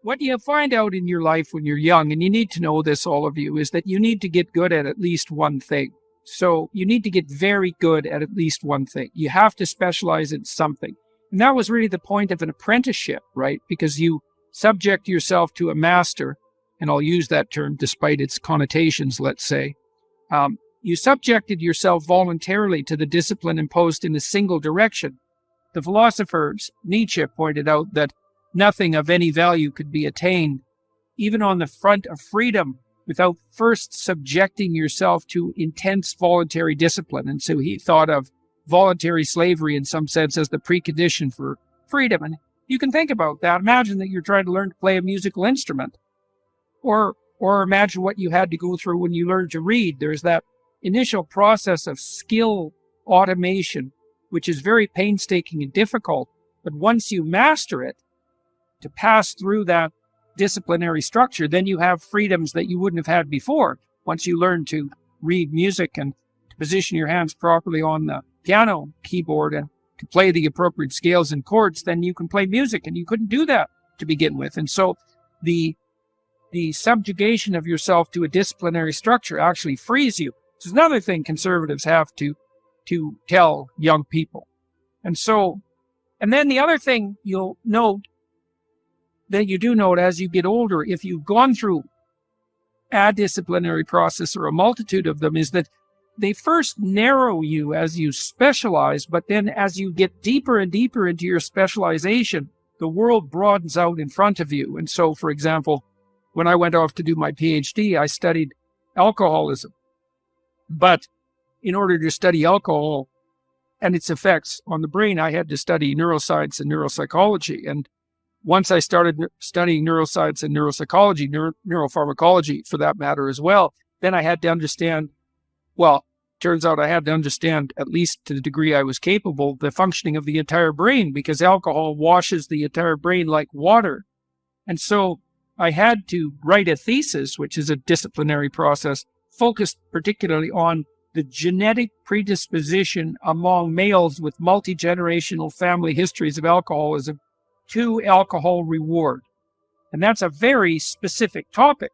what you find out in your life when you're young, and you need to know this, all of you, is that you need to get good at least one thing. So you need to get very good at least one thing. You have to specialize in something. And that was really the point of an apprenticeship, right? Because you subject yourself to a master, and I'll use that term despite its connotations, let's say. You subjected yourself voluntarily to the discipline imposed in a single direction. The philosophers, Nietzsche, pointed out that nothing of any value could be attained, even on the front of freedom, without first subjecting yourself to intense voluntary discipline. And so he thought of voluntary slavery in some sense as the precondition for freedom. And you can think about that. Imagine that you're trying to learn to play a musical instrument. Or imagine what you had to go through when you learned to read. There's that initial process of skill automation, which is very painstaking and difficult. But once you master it, to pass through that disciplinary structure, then you have freedoms that you wouldn't have had before. Once you learn to read music and to position your hands properly on the piano keyboard and to play the appropriate scales and chords, then you can play music, and you couldn't do that to begin with. And so the subjugation of yourself to a disciplinary structure actually frees you. This is another thing conservatives have to tell young people. And then the other thing you'll note, that you do note as you get older, if you've gone through a disciplinary process or a multitude of them, is that they first narrow you as you specialize, but then as you get deeper and deeper into your specialization, the world broadens out in front of you. And so, for example, when I went off to do my PhD, I studied alcoholism. But in order to study alcohol and its effects on the brain, I had to study neuroscience and neuropsychology. And once I started studying neuroscience and neuropsychology, neuropharmacology for that matter as well, then I had to understand, well, turns out I had to understand, at least to the degree I was capable, the functioning of the entire brain, because alcohol washes the entire brain like water. And so I had to write a thesis, which is a disciplinary process, focused particularly on the genetic predisposition among males with multi-generational family histories of alcoholism to alcohol reward. And that's a very specific topic,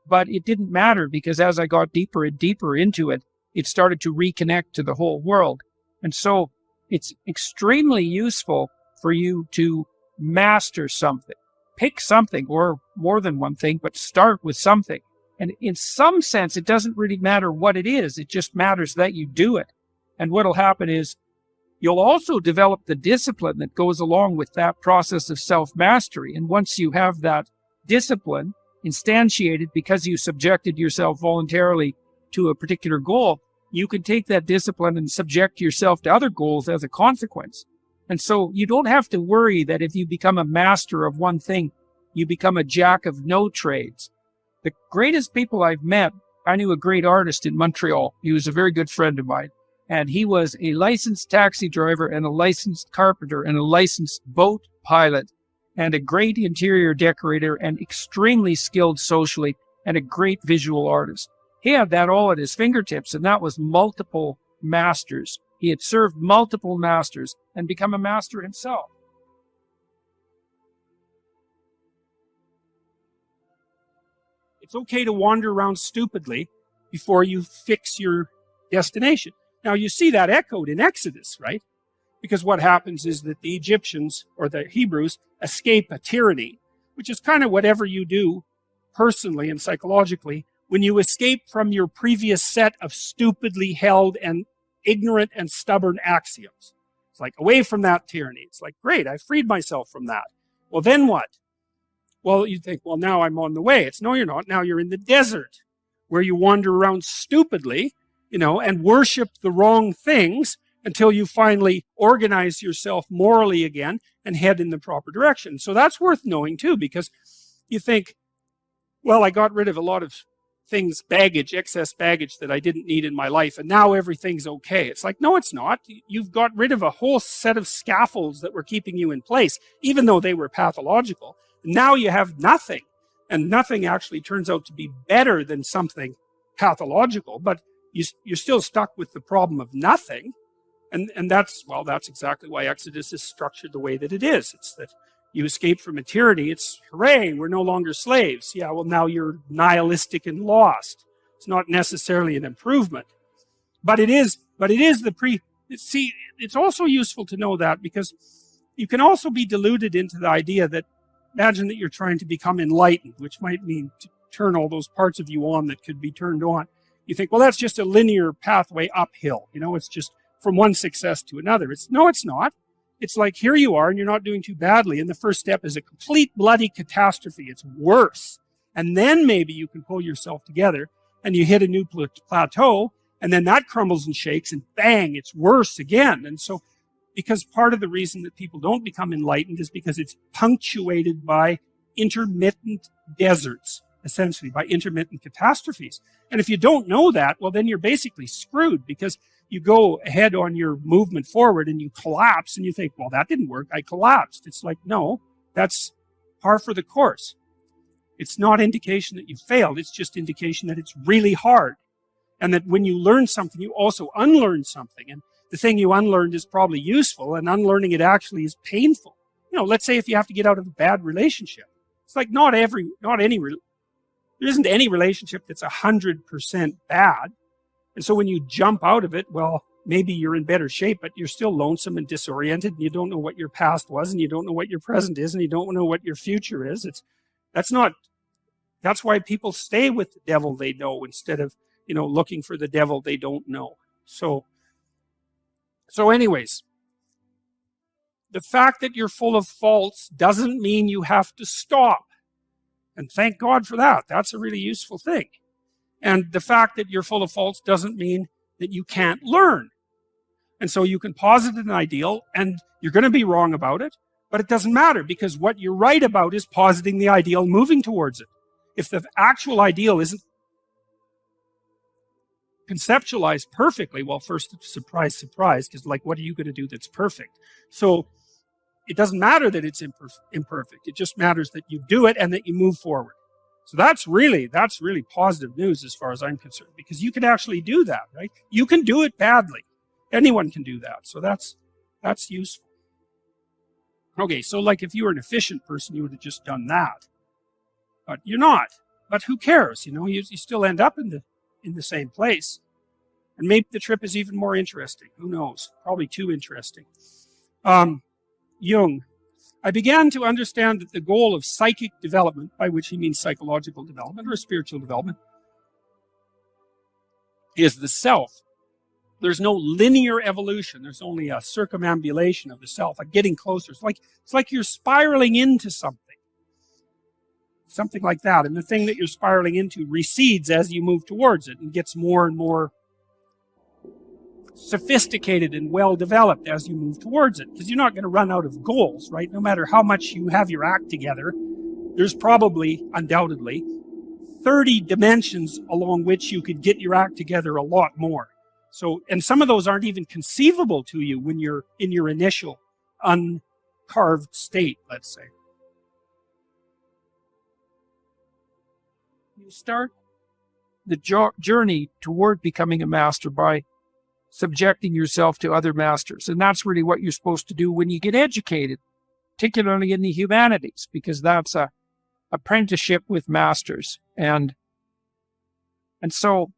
but it didn't matter because as I got deeper and deeper into it, it started to reconnect to the whole world. And so it's extremely useful for you to master something. Pick something, or more than one thing, but start with something. And in some sense, it doesn't really matter what it is. It just matters that you do it. And what'll happen is you'll also develop the discipline that goes along with that process of self-mastery. And once you have that discipline instantiated because you subjected yourself voluntarily to a particular goal, you can take that discipline and subject yourself to other goals as a consequence. And so you don't have to worry that if you become a master of one thing, you become a jack of no trades. The greatest people I've met, I knew a great artist in Montreal. He was a very good friend of mine. And he was a licensed taxi driver and a licensed carpenter and a licensed boat pilot and a great interior decorator and extremely skilled socially and a great visual artist. He had that all at his fingertips, and that was multiple masters. He had served multiple masters and become a master himself. It's okay to wander around stupidly before you fix your destination. Now, you see that echoed in Exodus, right? Because what happens is that the Egyptians, or the Hebrews, escape a tyranny, which is kind of whatever you do personally and psychologically when you escape from your previous set of stupidly held and ignorant and stubborn axioms. It's like, away from that tyranny. It's like, great, I freed myself from that. Well, then what? Well, you think, well, now I'm on the way. It's, no, you're not. Now you're in the desert where you wander around stupidly, and worship the wrong things until you finally organize yourself morally again and head in the proper direction. So that's worth knowing too, because you think, well, I got rid of a lot of things, excess baggage that I didn't need in my life, and now everything's okay. It's like, no, it's not. You've got rid of a whole set of scaffolds that were keeping you in place, even though they were pathological. Now you have nothing, and nothing actually turns out to be better than something pathological, but you're still stuck with the problem of nothing. And that's exactly why Exodus is structured the way that it is. It's that you escape from a tyranny, it's hooray, we're no longer slaves. Yeah, well, now you're nihilistic and lost. It's not necessarily an improvement, but it is see, it's also useful to know that, because you can also be deluded into the idea that, imagine that you're trying to become enlightened, which might mean to turn all those parts of you on that could be turned on. You think, well, that's just a linear pathway uphill. You know, it's just from one success to another. No, it's not. It's like, here you are and you're not doing too badly, and the first step is a complete bloody catastrophe. It's worse. And then maybe you can pull yourself together and you hit a new plateau, and then that crumbles and shakes, and bang, it's worse again. And so, because part of the reason that people don't become enlightened is because it's punctuated by intermittent deserts, essentially by intermittent catastrophes. And if you don't know that, well, then you're basically screwed, because you go ahead on your movement forward and you collapse and you think, well, that didn't work, I collapsed. It's like, no, that's par for the course. It's not indication that you failed, it's just indication that it's really hard. And that when you learn something, you also unlearn something. And the thing you unlearned is probably useful, and unlearning it actually is painful. You know, let's say if you have to get out of a bad relationship. It's like there isn't any relationship that's 100% bad. And so when you jump out of it, well, maybe you're in better shape, but you're still lonesome and disoriented, and you don't know what your past was, and you don't know what your present is, and you don't know what your future is. That's why people stay with the devil they know instead of, looking for the devil they don't know. So anyways, the fact that you're full of faults doesn't mean you have to stop. And thank God for that. That's a really useful thing. And the fact that you're full of faults doesn't mean that you can't learn. And so you can posit an ideal, and you're going to be wrong about it, but it doesn't matter, because what you're right about is positing the ideal and moving towards it. If the actual ideal isn't conceptualized perfectly, well, first, surprise, surprise, because what are you going to do that's perfect? So it doesn't matter that it's imperfect. It just matters that you do it and that you move forward. So that's really positive news as far as I'm concerned, because you can actually do that, right? You can do it badly. Anyone can do that. So that's useful. Okay, so if you were an efficient person, you would have just done that. But you're not. But who cares? You still end up in the same place. And maybe the trip is even more interesting. Who knows? Probably too interesting. Jung. I began to understand that the goal of psychic development, by which he means psychological development or spiritual development, is the self. There's no linear evolution. There's only a circumambulation of the self, a getting closer. It's like you're spiraling into something. Something like that. And the thing that you're spiraling into recedes as you move towards it and gets more and more sophisticated and well developed as you move towards it, because you're not going to run out of goals, right? No matter how much you have your act together, there's probably, undoubtedly, 30 dimensions along which you could get your act together a lot more. So, and some of those aren't even conceivable to you when you're in your initial uncarved state, let's say. You start the journey toward becoming a master by subjecting yourself to other masters. And that's really what you're supposed to do when you get educated, particularly in the humanities, because that's a apprenticeship with masters. And so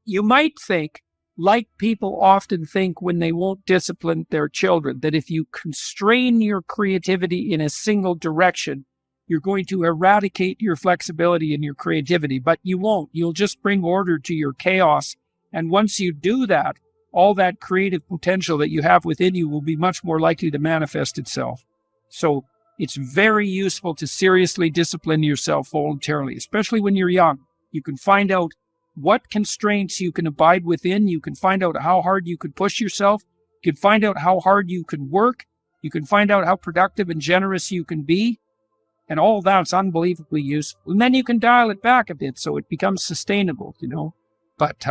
you might think, like people often think when they won't discipline their children, that if you constrain your creativity in a single direction, you're going to eradicate your flexibility and your creativity, but you won't. You'll just bring order to your chaos. And once you do that, all that creative potential that you have within you will be much more likely to manifest itself. So it's very useful to seriously discipline yourself voluntarily, especially when you're young. You can find out what constraints you can abide within. You can find out how hard you can push yourself. You can find out how hard you can work. You can find out how productive and generous you can be. And all that's unbelievably useful. And then you can dial it back a bit so it becomes sustainable, But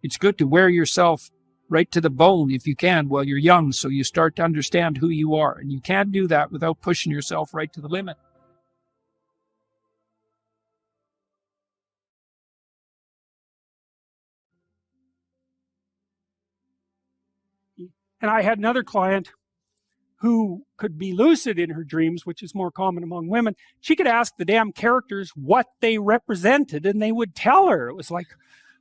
it's good to wear yourself right to the bone if you can while you're young, so you start to understand who you are. And you can't do that without pushing yourself right to the limit. And I had another client who could be lucid in her dreams, which is more common among women, she could ask the damn characters what they represented and they would tell her. It was like,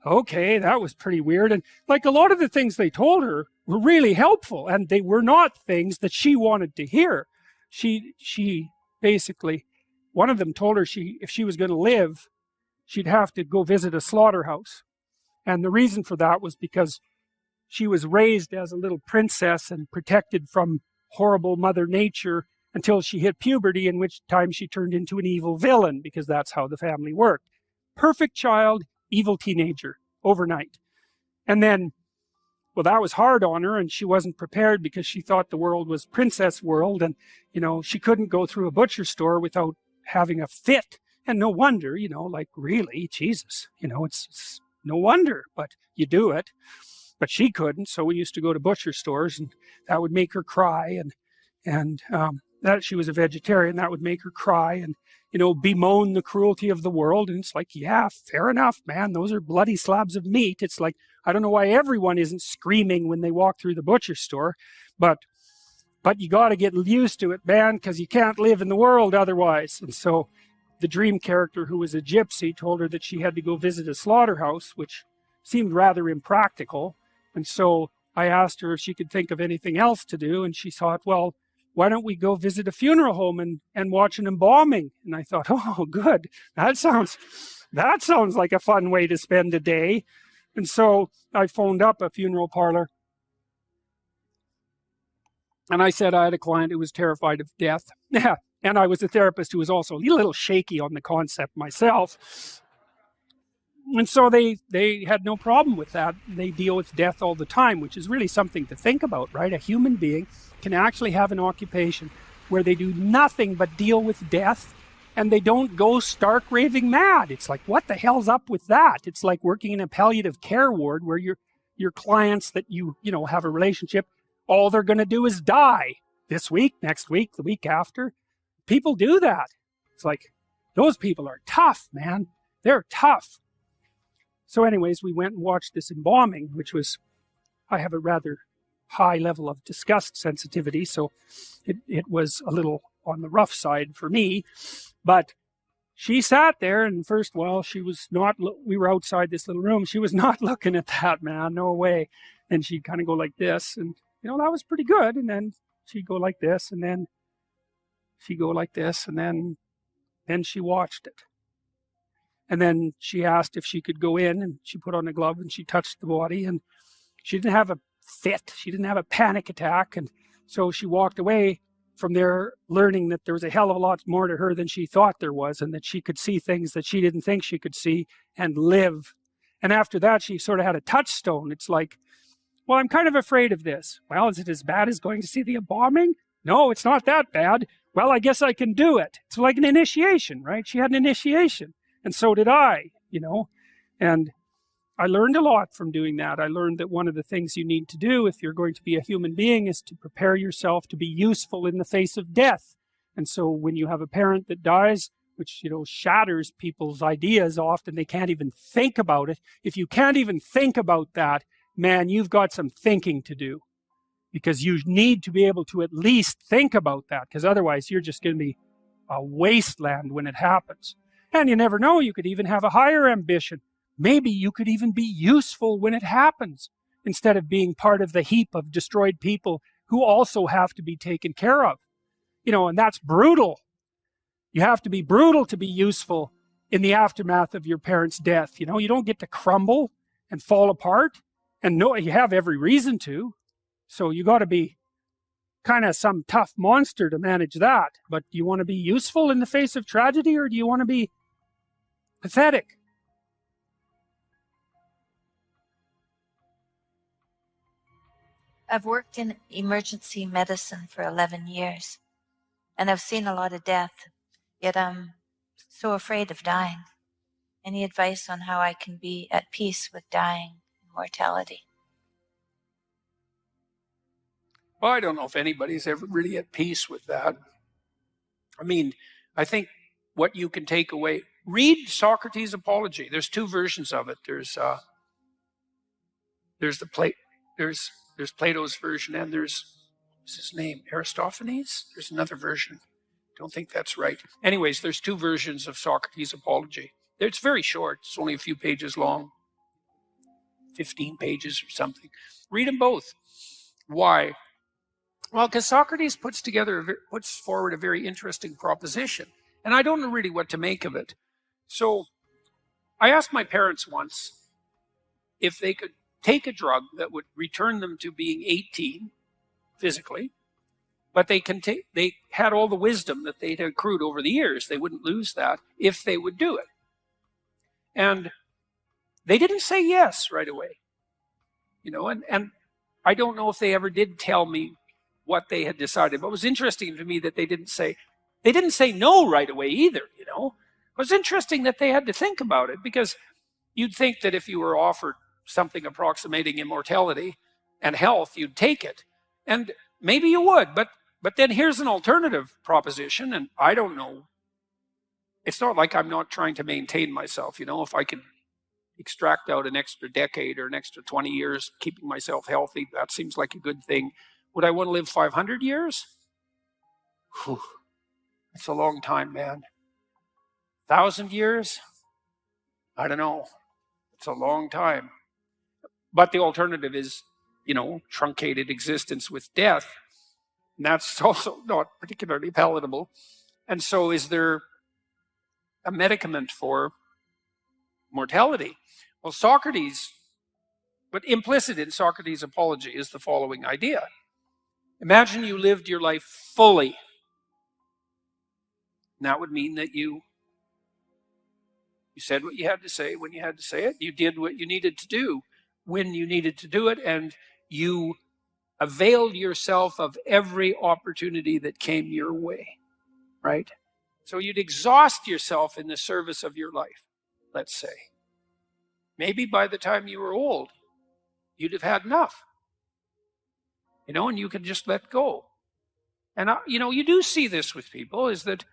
okay, that was pretty weird. And like a lot of the things they told her were really helpful, and they were not things that she wanted to hear. She basically, one of them told her if she was going to live, she'd have to go visit a slaughterhouse. And the reason for that was because she was raised as a little princess and protected from horrible Mother Nature until she hit puberty, in which time she turned into an evil villain, because that's how the family worked. Perfect child, evil teenager, overnight. And then, well, that was hard on her, and she wasn't prepared because she thought the world was princess world, and, you know, she couldn't go through a butcher store without having a fit. And no wonder, you know, like, really, Jesus, you know, it's no wonder, but you do it. But she couldn't, so we used to go to butcher stores, and that would make her cry, and that she was a vegetarian, that would make her cry, and, you know, bemoan the cruelty of the world. And it's like, yeah, fair enough, man, those are bloody slabs of meat. It's like, I don't know why everyone isn't screaming when they walk through the butcher store, but you got to get used to it, man, because you can't live in the world otherwise. And so the dream character, who was a gypsy, told her that she had to go visit a slaughterhouse, which seemed rather impractical. And so I asked her if she could think of anything else to do, and she thought, well, why don't we go visit a funeral home and watch an embalming? And I thought, oh, good. That sounds like a fun way to spend a day. And so I phoned up a funeral parlor, and I said I had a client who was terrified of death. And I was a therapist who was also a little shaky on the concept myself. And so they had no problem with that. They deal with death all the time, which is really something to think about, right? A human being can actually have an occupation where they do nothing but deal with death, and they don't go stark raving mad. It's like, what the hell's up with that? It's like working in a palliative care ward where your clients that you know have a relationship, all they're going to do is die this week, next week, the week after. People do that. It's like, those people are tough, man. They're tough. So anyways, we went and watched this embalming, which was, I have a rather high level of disgust sensitivity, so it was a little on the rough side for me. But she sat there, and first, well, she was not, we were outside this little room, she was not looking at that, man, no way. And she'd kind of go like this, and, you know, that was pretty good. And then she'd go like this, and then she'd go like this, and then she watched it. And then she asked if she could go in, and she put on a glove and she touched the body, and she didn't have a fit. She didn't have a panic attack. And so she walked away from there learning that there was a hell of a lot more to her than she thought there was, and that she could see things that she didn't think she could see and live. And after that, she sort of had a touchstone. It's like, well, I'm kind of afraid of this. Well, is it as bad as going to see the embalming? No, it's not that bad. Well, I guess I can do it. It's like an initiation, right? She had an initiation. And so did I, you know, and I learned a lot from doing that. I learned that one of the things you need to do if you're going to be a human being is to prepare yourself to be useful in the face of death. And so when you have a parent that dies, which, you know, shatters people's ideas often, they can't even think about it. If you can't even think about that, man, you've got some thinking to do, because you need to be able to at least think about that, because otherwise you're just going to be a wasteland when it happens. And you never know, you could even have a higher ambition. Maybe you could even be useful when it happens, instead of being part of the heap of destroyed people who also have to be taken care of. You know, and that's brutal. You have to be brutal to be useful in the aftermath of your parents' death. You know, you don't get to crumble and fall apart. And no, you have every reason to. So you got to be kind of some tough monster to manage that. But do you want to be useful in the face of tragedy, or do you want to be pathetic? I've worked in emergency medicine for 11 years, and I've seen a lot of death, yet I'm so afraid of dying. Any advice on how I can be at peace with dying and mortality? Well, I don't know if anybody's ever really at peace with that. I mean, I think what you can take away, read Socrates' Apology. There's two versions of it. There's Plato's version, and there's What's his name? Aristophanes? There's another version. Don't think that's right. Anyways, there's two versions of Socrates' Apology. It's very short. It's only a few pages long, 15 pages or something. Read them both. Why? Well, because Socrates puts forward a very interesting proposition, and I don't know really what to make of it. So I asked my parents once if they could take a drug that would return them to being 18 physically, but they had all the wisdom that they'd accrued over the years. They wouldn't lose that if they would do it. And they didn't say yes right away. And I don't know if they ever did tell me what they had decided. But it was interesting to me that they didn't say no right away either. It was interesting that they had to think about it, because you'd think that if you were offered something approximating immortality and health, you'd take it. And maybe you would, but then here's an alternative proposition, and I don't know. It's not like I'm not trying to maintain myself. If I can extract out an extra decade or an extra 20 years, keeping myself healthy, that seems like a good thing. Would I want to live 500 years? Whew. It's a long time, man. 1,000 years? I don't know. It's a long time. But the alternative is, truncated existence with death. And that's also not particularly palatable. And so is there a medicament for mortality? Well, but implicit in Socrates' Apology is the following idea. Imagine you lived your life fully. And that would mean that you said what you had to say when you had to say it. You did what you needed to do when you needed to do it. And you availed yourself of every opportunity that came your way, right? So you'd exhaust yourself in the service of your life, let's say. Maybe by the time you were old, you'd have had enough. And you could just let go. And, you do see this with people, is that,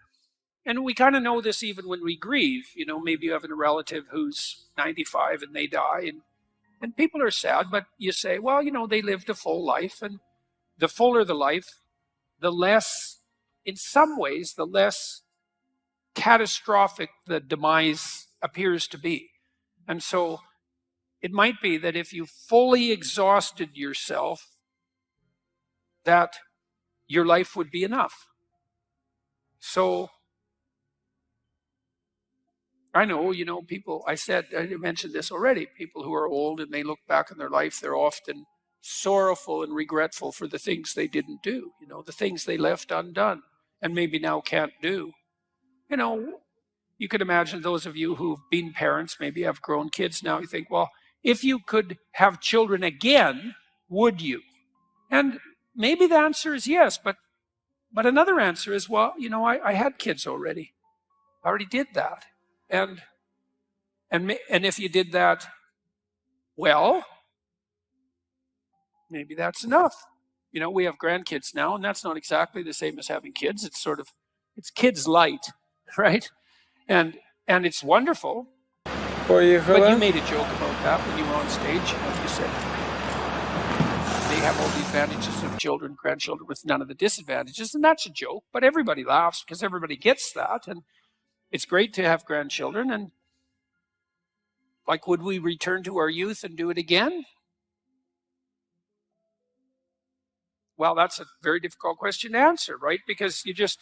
and we kind of know this even when we grieve. Maybe you have a relative who's 95 and they die, and people are sad, but you say, well, they lived a full life, and the fuller the life, the less, in some ways, the less catastrophic the demise appears to be. And so it might be that if you fully exhausted yourself, that your life would be enough. So I know, people, I mentioned this already, people who are old and they look back on their life, they're often sorrowful and regretful for the things they didn't do, the things they left undone and maybe now can't do. You could imagine those of you who've been parents, maybe have grown kids now, you think, well, if you could have children again, would you? And maybe the answer is yes, but another answer is, well, I had kids already. I already did that. And if you did that, well, maybe that's enough. We have grandkids now, and that's not exactly the same as having kids. It's kids light, right? And it's wonderful. But you made a joke about that when you were on stage. You said they have all the advantages of children, grandchildren, with none of the disadvantages, and that's a joke. But everybody laughs because everybody gets that, and it's great to have grandchildren. And would we return to our youth and do it again? Well, that's a very difficult question to answer, right? Because you just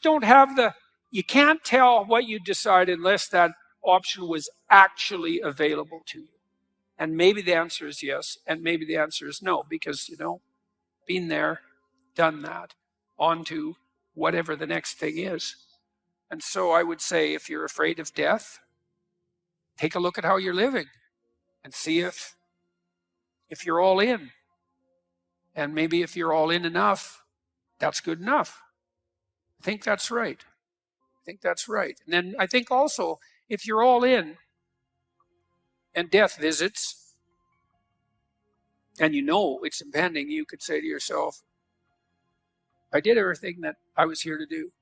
don't have you can't tell what you decide unless that option was actually available to you. And maybe the answer is yes, and maybe the answer is no, because, been there, done that, on to whatever the next thing is. And so I would say, if you're afraid of death, take a look at how you're living and see if you're all in. And maybe if you're all in enough, that's good enough. I think that's right. And then I think also, if you're all in and death visits, and it's impending, you could say to yourself, I did everything that I was here to do.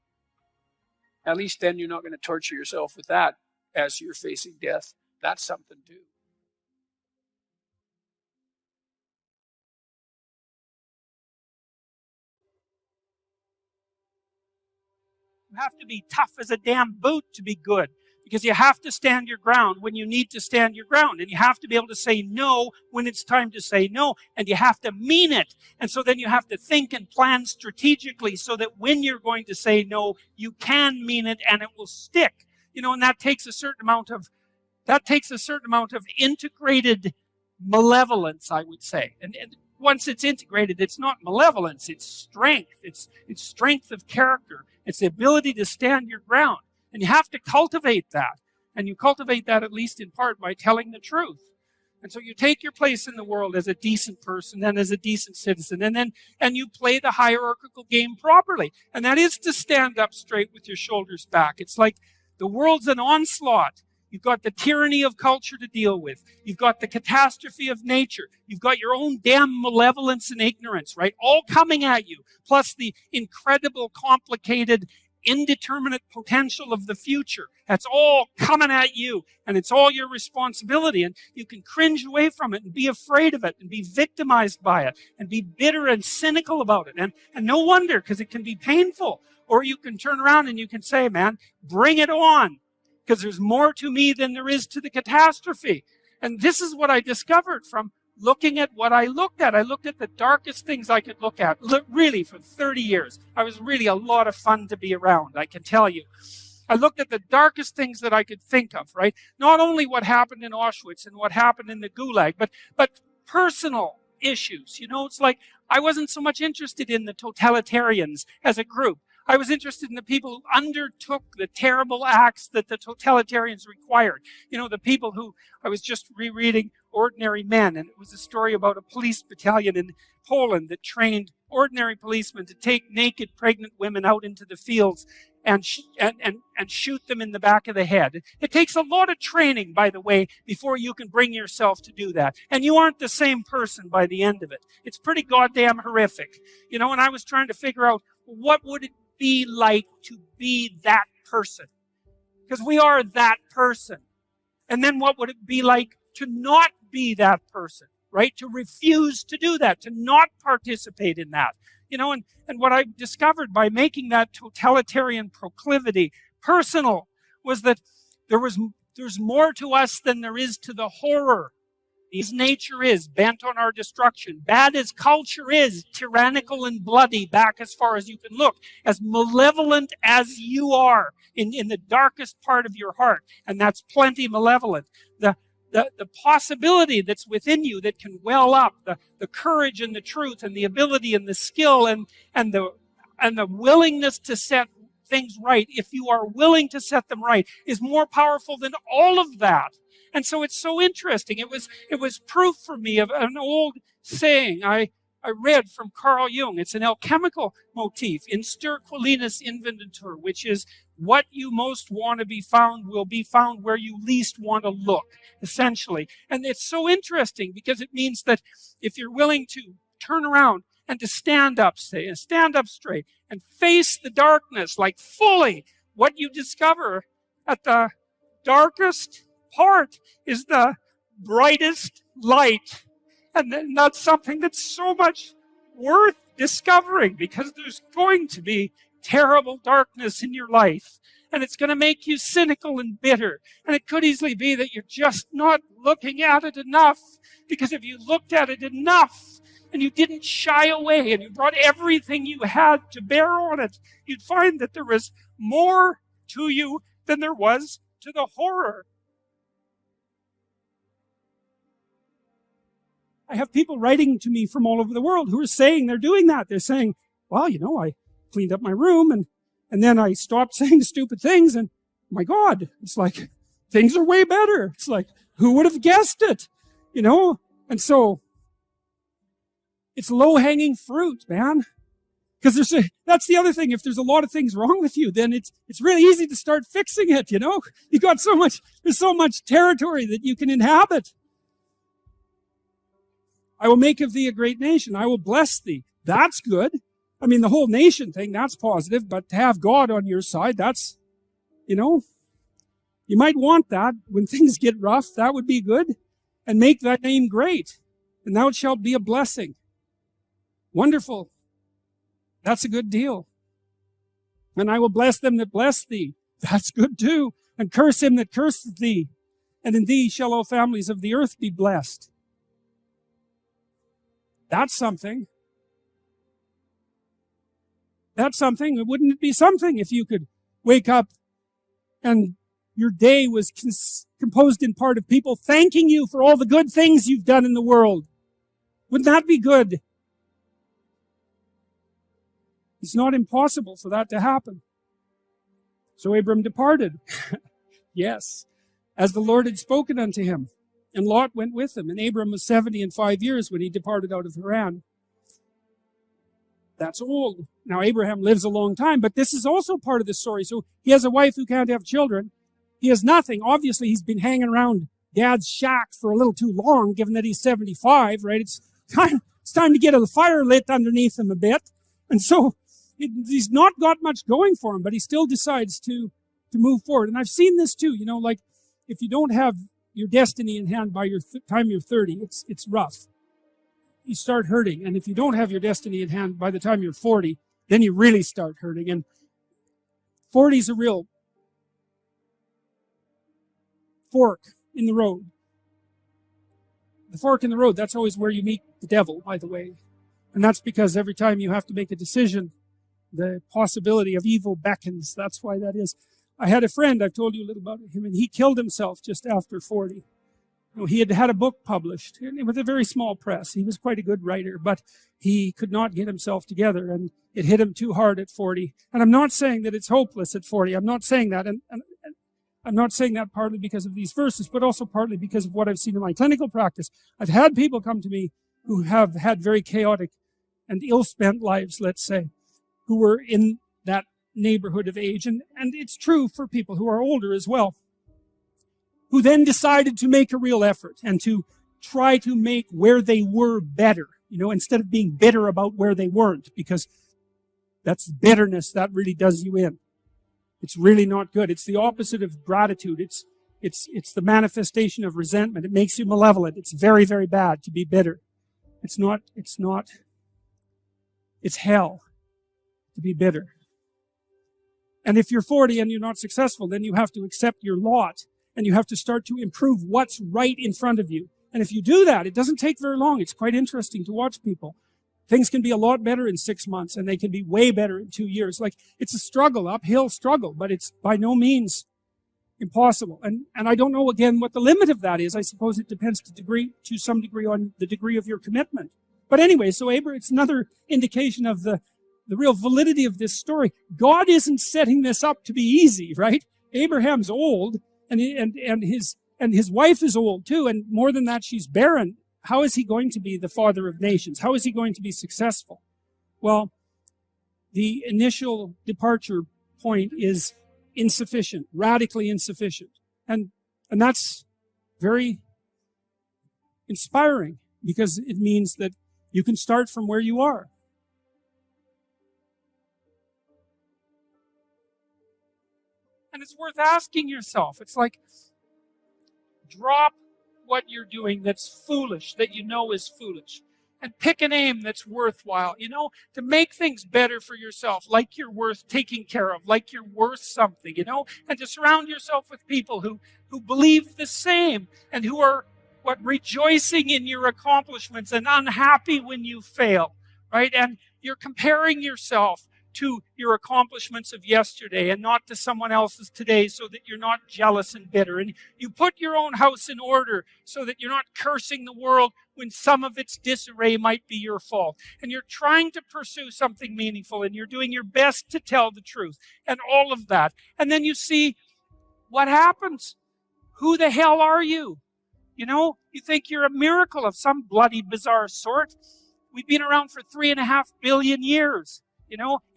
At least then you're not going to torture yourself with that as you're facing death. That's something too. You have to be tough as a damn boot to be good. Because you have to stand your ground when you need to stand your ground. And you have to be able to say no when it's time to say no. And you have to mean it. And so then you have to think and plan strategically so that when you're going to say no, you can mean it and it will stick. You know, and that takes a certain amount of integrated malevolence, I would say. And once it's integrated, it's not malevolence, it's strength. It's strength of character. It's the ability to stand your ground. And you have to cultivate that. And you cultivate that at least in part by telling the truth. And so you take your place in the world as a decent person and as a decent citizen. And you play the hierarchical game properly. And that is to stand up straight with your shoulders back. It's like the world's an onslaught. You've got the tyranny of culture to deal with. You've got the catastrophe of nature. You've got your own damn malevolence and ignorance, right? All coming at you. Plus the incredible, complicated, indeterminate potential of the future. That's all coming at you, and it's all your responsibility, and you can cringe away from it and be afraid of it and be victimized by it and be bitter and cynical about it. And no wonder, because it can be painful. Or you can turn around and you can say, man, bring it on, because there's more to me than there is to the catastrophe. And this is what I discovered from looking at what I looked at. I looked at the darkest things I could look at, really, for 30 years. I was really a lot of fun to be around, I can tell you. I looked at the darkest things that I could think of, right? Not only what happened in Auschwitz and what happened in the Gulag, but personal issues. You know, it's like I wasn't so much interested in the totalitarians as a group. I was interested in the people who undertook the terrible acts that the totalitarians required. You know, the people who, I was just rereading Ordinary Men, and it was a story about a police battalion in Poland that trained ordinary policemen to take naked pregnant women out into the fields and shoot them in the back of the head. It takes a lot of training, by the way, before you can bring yourself to do that. And you aren't the same person by the end of it. It's pretty goddamn horrific. You know, and I was trying to figure out, what would it be like to be that person? Because we are that person. And then what would it be like to not be that person, right? To refuse to do that, to not participate in that. You know, and what I discovered by making that totalitarian proclivity personal was that there's more to us than there is to the horror. As nature is bent on our destruction, bad as culture is, tyrannical and bloody back as far as you can look, as malevolent as you are in the darkest part of your heart, and that's plenty malevolent. The possibility that's within you that can well up, the courage and the truth and the ability and the skill and the willingness to set things right, if you are willing to set them right, is more powerful than all of that. And so it's so interesting. It was proof for me of an old saying I read from Carl Jung. It's an alchemical motif, in stir qualinus inventur, which is what you most want to be found will be found where you least want to look, essentially. And it's so interesting because it means that if you're willing to turn around and to stand up straight and face the darkness like fully, what you discover at the darkest part is the brightest light. And that's something that's so much worth discovering, because there's going to be terrible darkness in your life. And it's going to make you cynical and bitter. And it could easily be that you're just not looking at it enough. Because if you looked at it enough and you didn't shy away and you brought everything you had to bear on it, you'd find that there was more to you than there was to the horror. I have people writing to me from all over the world who are saying they're doing that. They're saying, well, you know, I cleaned up my room and then I stopped saying stupid things, and my God, it's like, things are way better. It's like, who would have guessed it? You know? And so, it's low-hanging fruit, man. Because that's the other thing. If there's a lot of things wrong with you, then it's really easy to start fixing it, you know? There's so much territory that you can inhabit. I will make of thee a great nation. I will bless thee. That's good. I mean, the whole nation thing, that's positive, but to have God on your side, that's, you know, you might want that when things get rough. That would be good. And make thy name great, and thou shalt be a blessing. Wonderful. That's a good deal. And I will bless them that bless thee. That's good too. And curse him that curseth thee. And in thee shall all families of the earth be blessed. That's something. That's something. Wouldn't it be something if you could wake up and your day was composed in part of people thanking you for all the good things you've done in the world? Wouldn't that be good? It's not impossible for that to happen. So Abram departed. Yes, as the Lord had spoken unto him. And Lot went with him. And Abram was 75 years when he departed out of Haran. That's old. Now Abraham lives a long time, but this is also part of the story. So he has a wife who can't have children. He has nothing. Obviously, he's been hanging around Dad's shack for a little too long, given that he's 75, right? It's time to get a fire lit underneath him a bit. And so he's not got much going for him, but he still decides to move forward. And I've seen this too, like if you don't have your destiny in hand by your time you're 30, it's rough. You start hurting. And if you don't have your destiny in hand by the time you're 40, then you really start hurting. And 40 is a real fork in the road. The fork in the road, that's always where you meet the devil, by the way. And that's because every time you have to make a decision, the possibility of evil beckons. That's why that is. I had a friend, I've told you a little about him, and he killed himself just after 40. He had had a book published with a very small press. He was quite a good writer, but he could not get himself together, and it hit him too hard at 40. And I'm not saying that it's hopeless at 40. I'm not saying that. And I'm not saying that partly because of these verses, but also partly because of what I've seen in my clinical practice. I've had people come to me who have had very chaotic and ill-spent lives, let's say, who were in that neighborhood of age. And it's true for people who are older as well, who then decided to make a real effort and to try to make where they were better, instead of being bitter about where they weren't, because that's bitterness that really does you in. It's really not good. It's the opposite of gratitude. It's the manifestation of resentment. It makes you malevolent. It's very, very bad to be bitter. It's hell to be bitter. And if you're 40 and you're not successful, then you have to accept your lot and you have to start to improve what's right in front of you. And if you do that, it doesn't take very long. It's quite interesting to watch people. Things can be a lot better in 6 months and they can be way better in 2 years. It's a struggle, uphill struggle, but it's by no means impossible. And I don't know, again, what the limit of that is. I suppose it depends to some degree on the degree of your commitment. But anyway, so it's another indication of the real validity of this story. God isn't setting this up to be easy, right? Abraham's old and his wife is old too. And more than that, she's barren. How is he going to be the father of nations? How is he going to be successful? Well, the initial departure point is insufficient, radically insufficient. And that's very inspiring because it means that you can start from where you are. And it's worth asking yourself. It's like, drop what you're doing that's foolish, that you know is foolish, and pick an aim that's worthwhile, to make things better for yourself, like you're worth taking care of, like you're worth something, and to surround yourself with people who believe the same and who are rejoicing in your accomplishments and unhappy when you fail, right? And you're comparing yourself to your accomplishments of yesterday and not to someone else's today so that you're not jealous and bitter. And you put your own house in order so that you're not cursing the world when some of its disarray might be your fault. And you're trying to pursue something meaningful and you're doing your best to tell the truth and all of that. And then you see what happens. Who the hell are you? You think you're a miracle of some bloody bizarre sort. We've been around for 3.5 billion years.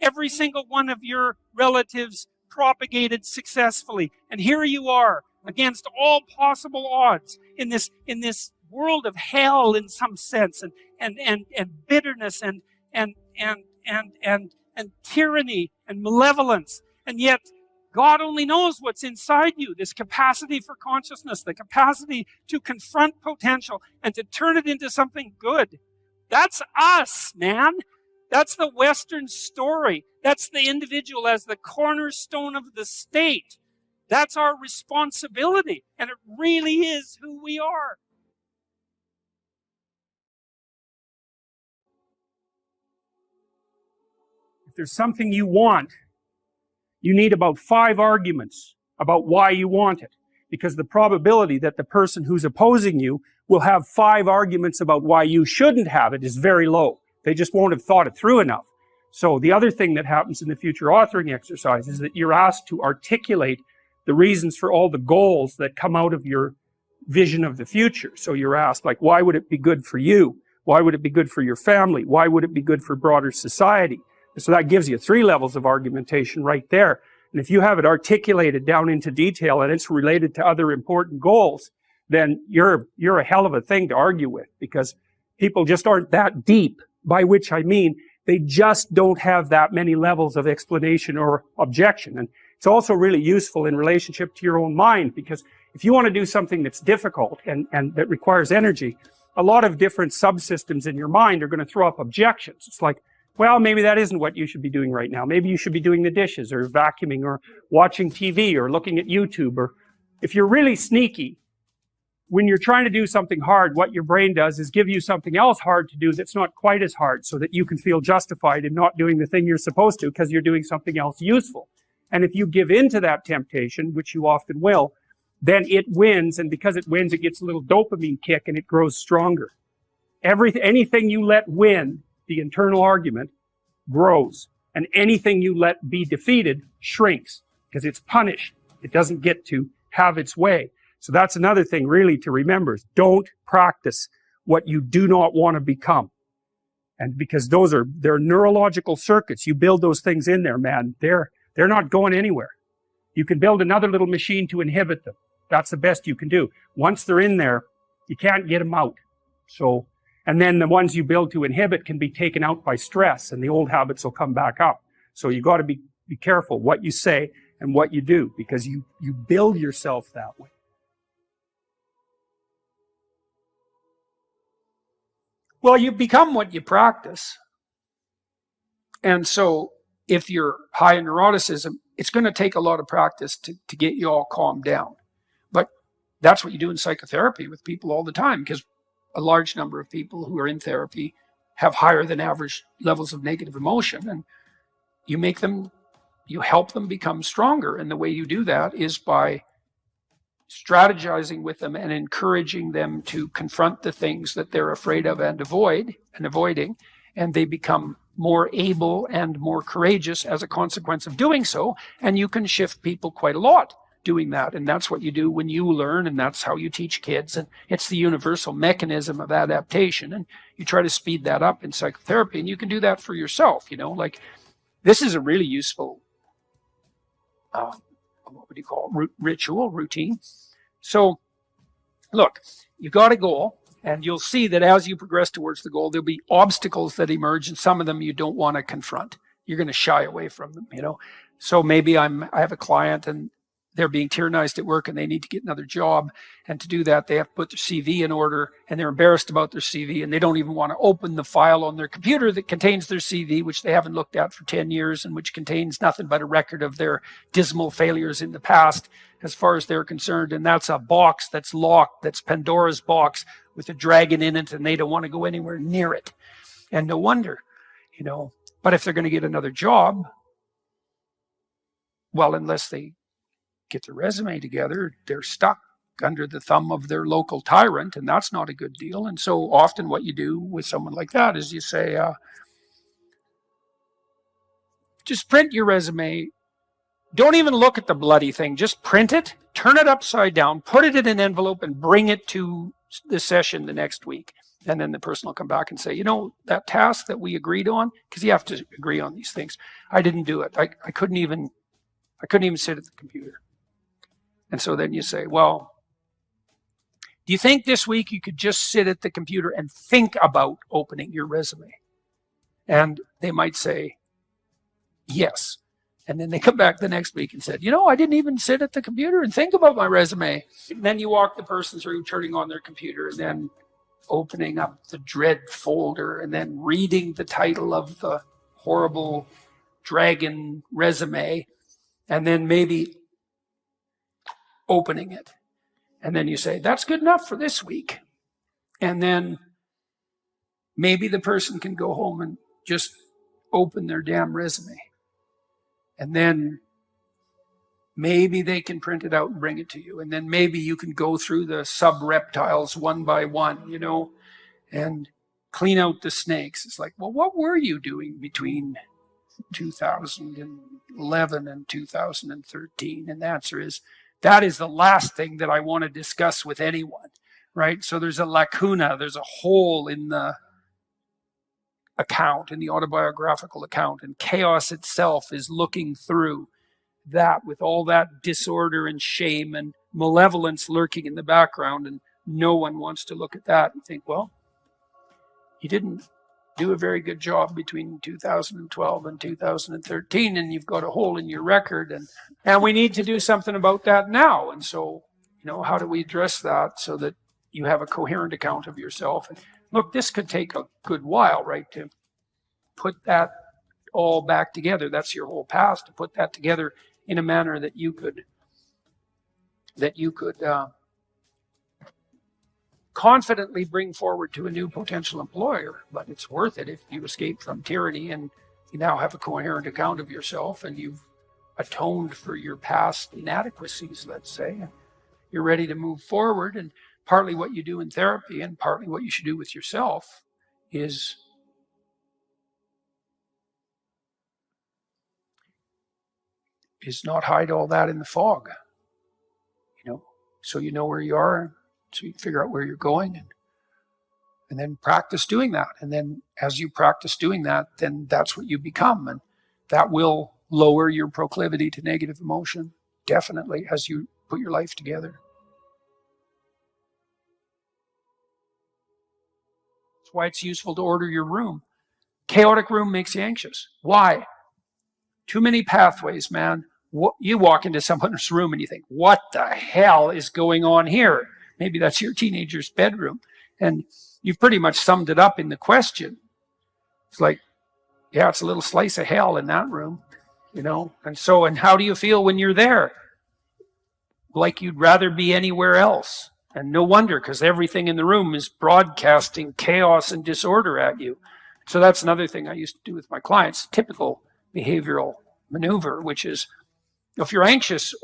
Every single one of your relatives propagated successfully. And here you are against all possible odds in this world of hell in some sense and bitterness and tyranny and malevolence. And yet God only knows what's inside you, this capacity for consciousness, the capacity to confront potential and to turn it into something good. That's us, man. That's the Western story. That's the individual as the cornerstone of the state. That's our responsibility, and it really is who we are. If there's something you want, you need about 5 arguments about why you want it. Because the probability that the person who's opposing you will have 5 arguments about why you shouldn't have it is very low. They just won't have thought it through enough. So the other thing that happens in the future authoring exercise is that you're asked to articulate the reasons for all the goals that come out of your vision of the future. So you're asked, like, why would it be good for you? Why would it be good for your family? Why would it be good for broader society? So that gives you 3 levels of argumentation right there. And if you have it articulated down into detail and it's related to other important goals, then you're a hell of a thing to argue with, because people just aren't that deep, by which I mean they just don't have that many levels of explanation or objection. And it's also really useful in relationship to your own mind, because if you want to do something that's difficult and that requires energy, a lot of different subsystems in your mind are going to throw up objections. It's like, well, maybe that isn't what you should be doing right now. Maybe you should be doing the dishes or vacuuming or watching TV or looking at YouTube. Or if you're really sneaky, when you're trying to do something hard, what your brain does is give you something else hard to do that's not quite as hard, so that you can feel justified in not doing the thing you're supposed to because you're doing something else useful. And if you give in to that temptation, which you often will, then it wins, and because it wins, it gets a little dopamine kick and it grows stronger. Anything you let win, the internal argument, grows. And anything you let be defeated shrinks, because it's punished. It doesn't get to have its way. So that's another thing really to remember, is don't practice what you do not want to become. And because they're neurological circuits, you build those things in there, man, they're not going anywhere. You can build another little machine to inhibit them. That's the best you can do. Once they're in there, you can't get them out. So, and then the ones you build to inhibit can be taken out by stress, and the old habits will come back up. So you got to be careful what you say and what you do, because you build yourself that way. Well, you become what you practice. And so if you're high in neuroticism, it's going to take a lot of practice to get you all calmed down. But that's what you do in psychotherapy with people all the time, because a large number of people who are in therapy have higher than average levels of negative emotion, and you help them become stronger. And the way you do that is by strategizing with them and encouraging them to confront the things that they're afraid of and avoiding, and they become more able and more courageous as a consequence of doing so. And you can shift people quite a lot doing that. And that's what you do when you learn, and that's how you teach kids. And it's the universal mechanism of adaptation. And you try to speed that up in psychotherapy, and you can do that for yourself. Like this is a really useful routine. So look, you got a goal, and you'll see that as you progress towards the goal, there'll be obstacles that emerge, and some of them you don't want to confront. You're going to shy away from them, So maybe I have a client and they're being tyrannized at work and they need to get another job. And to do that, they have to put their CV in order, and they're embarrassed about their CV, and they don't even want to open the file on their computer that contains their CV, which they haven't looked at for 10 years and which contains nothing but a record of their dismal failures in the past as far as they're concerned. And that's a box that's locked, that's Pandora's box with a dragon in it, and they don't want to go anywhere near it. And no wonder, But if they're going to get another job, well, unless they get their resume together, they're stuck under the thumb of their local tyrant, and that's not a good deal. And so often what you do with someone like that is you say, just print your resume. Don't even look at the bloody thing. Just print it, turn it upside down, put it in an envelope, and bring it to the session the next week. And then the person will come back and say, that task that we agreed on, because you have to agree on these things, I didn't do it. I couldn't even sit at the computer. And so then you say, well, do you think this week you could just sit at the computer and think about opening your resume? And they might say, yes. And then they come back the next week and said, I didn't even sit at the computer and think about my resume. And then you walk the person through turning on their computer, and then opening up the dread folder and then reading the title of the horrible dragon resume, and then maybe opening it. And then you say, that's good enough for this week. And then maybe the person can go home and just open their damn resume. And then maybe they can print it out and bring it to you. And then maybe you can go through the sub-reptiles one by one, you know, and clean out the snakes. It's like, well, what were you doing between 2011 and 2013? And the answer is, that is the last thing that I want to discuss with anyone, right? So there's a lacuna, there's a hole in the account, in the autobiographical account, and chaos itself is looking through that with all that disorder and shame and malevolence lurking in the background, and no one wants to look at that and think, well, you didn't do a very good job between 2012 and 2013, and you've got a hole in your record, and we need to do something about that now. And so, you know, how do we address that so that you have a coherent account of yourself? And look, this could take a good while, right, to put that all back together. That's your whole past, to put that together in a manner that you could confidently bring forward to a new potential employer. But it's worth it if you escape from tyranny and you now have a coherent account of yourself and you've atoned for your past inadequacies, let's say. You're ready to move forward, and partly what you do in therapy and partly what you should do with yourself is not hide all that in the fog, you know, so you know where you are, so you figure out where you're going, and then practice doing that. And then as you practice doing that, then that's what you become, and that will lower your proclivity to negative emotion, definitely, as you put your life together. That's why it's useful to order your room. Chaotic room makes you anxious. Why? Too many pathways, man. You walk into someone's room and you think, what the hell is going on here? Maybe that's your teenager's bedroom. And you've pretty much summed it up in the question. It's like, yeah, it's a little slice of hell in that room, you know. And how do you feel when you're there? Like you'd rather be anywhere else. And no wonder, because everything in the room is broadcasting chaos and disorder at you. So that's another thing I used to do with my clients, typical behavioral maneuver, which is, if you're anxious,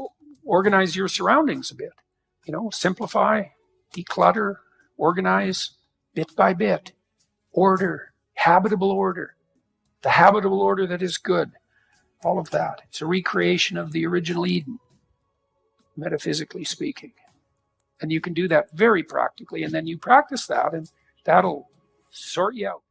organize your surroundings a bit. You know, simplify, declutter, organize bit by bit. Order, habitable order. The habitable order that is good. All of that. It's a recreation of the original Eden, metaphysically speaking. And you can do that very practically, and then you practice that, and that'll sort you out.